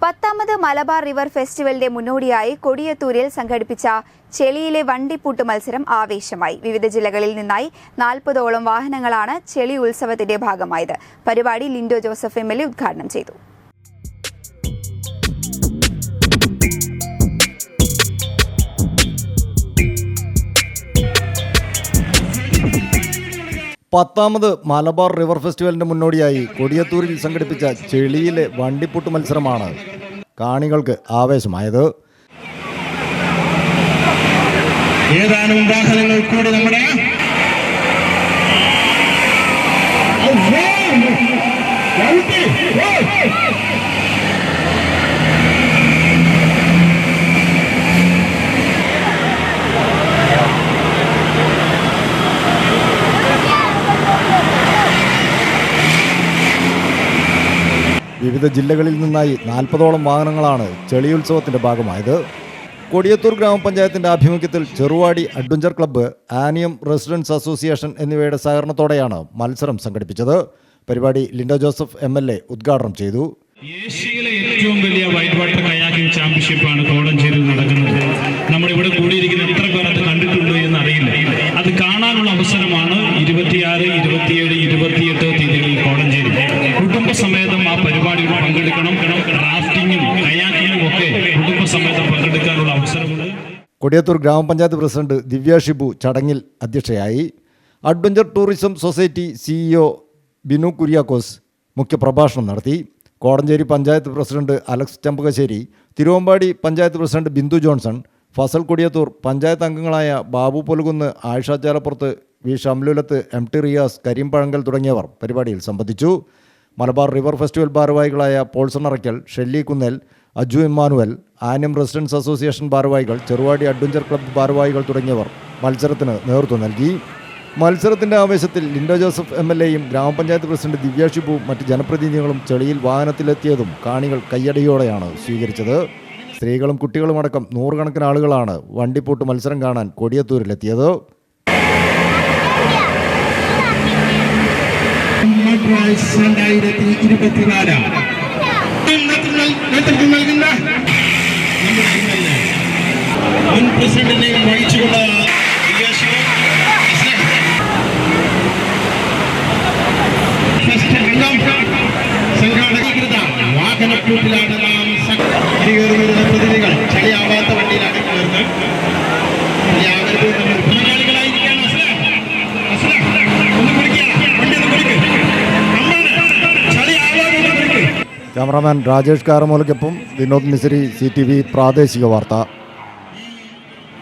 10ാമത് Malabar river ഫെസ്റ്റിവലിന്റെ മുന്നോടിയായി കൊടിയത്തൂരിൽ സംഘടിപ്പിച്ച ചെളിയിലെ വണ്ടിപ്പൂട്ട് മത്സരം ആവേശമായി. വിവിധ ജില്ലകളിൽ നിന്നായി 40ഓളം വാഹനങ്ങളാണ് ചെളി ഉത്സവത്തിന്റെ ഭാഗമായത്. പരിപാടി ലിൻഡോ ജോസഫ് MLA ഉദ്ഘാടനം ചെയ്തു. പത്താമത് മലബാർ റിവർ ഫെസ്റ്റിവലിന്റെ മുന്നോടിയായി കൊടിയത്തൂരിൽ സംഘടിപ്പിച്ച ചെളിയിലെ വണ്ടിപ്പൂട്ട് മത്സരമാണ് കാണികൾക്ക് ആവേശമായത്. ഏതാനും വാഹനങ്ങൾ കൂടി നമ്മുടെ വിവിധ ജില്ലകളിൽ നിന്നായി 40ഓളം വാഹനങ്ങളാണ് ചെളിയുത്സവത്തിന്റെ ഭാഗമായത്. കൊടിയത്തൂർ ഗ്രാമപഞ്ചായത്തിന്റെ ആഭിമുഖ്യത്തിൽ Cheruvadi adventure club, Aniyam residence association എന്നിവയുടെ സഹകരണത്തോടെയാണ് മത്സരം സംഘടിപ്പിച്ചത്. പരിപാടി ലിൻഡോ ജോസഫ് MLA ഉദ്ഘാടനം ചെയ്തു. ഏഷ്യയിലെ ഏറ്റവും വലിയ വൈറ്റ് വാട്ടർ കയാക്കിംഗ് ചാമ്പ്യൻഷിപ്പാണ് കോടഞ്ചേരിയിൽ നടക്കുന്നത്. നമ്മളിവിടെ കൂടിയിരിക്കുന്ന എത്ര പേർ അത് കണ്ടിട്ടുണ്ടോ എന്ന് അറിയില്ല. അത് കാണാനുള്ള അവസരമാണ് 26, 27, 28 തീയതികളിൽ കോടഞ്ചേരി. കുടുംബസമേതം ആ പരിപാടിയിൽ പങ്കെടുക്കണം. റാഫ്റ്റിങ്ങും കയാക്കിങ്ങും ഒക്കെ കുടുംബസമേതം പങ്കെടുക്കാനുള്ള അവസരമുണ്ട്. കൊടിയത്തൂർ ഗ്രാമപഞ്ചായത്ത് പ്രസിഡന്റ് ദിവ്യ ഷിബു ചടങ്ങിൽ അധ്യക്ഷയായി. Adventure tourism society CEO Binu Kuriakose മുഖ്യപ്രഭാഷണം നടത്തി. Kodanchery panchayat president Alex Champakassery, Thiruvambady panchayat president Bindu Johnson, Fazal Kodiyathur, panchayat അംഗങ്ങളായ ബാബു പൊലുകുന്ന്, ആയിഷ ചാലപ്പുറത്ത്, വി ഷംലുലത്ത്, MT റിയാസ്, കരീം പഴങ്കൽ തുടങ്ങിയവർ പരിപാടിയിൽ സംബന്ധിച്ചു. മലബാർ റിവർ ഫെസ്റ്റിവൽ ഭാരവാഹികളായ Paulson Arackal, Shelly Kunnel, Aju Emmanuel, Aniyam residence association ഭാരവാഹികൾ, ചെറുവാടി അഡ്വഞ്ചർ ക്ലബ്ബ് ഭാരവാഹികൾ തുടങ്ങിയവർ മത്സരത്തിന് നേതൃത്വം നൽകി. മത്സരത്തിൻ്റെ ആവേശത്തിൽ ലിൻഡോ ജോസഫ് MLAയും ഗ്രാമപഞ്ചായത്ത് പ്രസിഡന്റ് ദിവ്യ ഷിബു മറ്റ് ജനപ്രതിനിധികളും ചെളിയിൽ വാഹനത്തിലെത്തിയതും കാണികൾ കയ്യടിയോടെയാണ് സ്വീകരിച്ചത്. സ്ത്രീകളും കുട്ടികളുമടക്കം 100 കണക്കിന് ആളുകളാണ് വണ്ടിപ്പൂട്ട് മത്സരം കാണാൻ കൊടിയത്തൂരിലെത്തിയത്. വാഹനക്കൂട്ടിലാണ് നാം വരുന്ന പ്രതിനിധികൾ ചെളിയാവാത്ത വണ്ടിയിലാണ് കയറുന്നത്. ക്യാമറാമാൻ രാജേഷ് കാരമൂലയ്ക്കൊപ്പം വിനോദ് മിശ്രി, CTV പ്രാദേശിക വാർത്ത.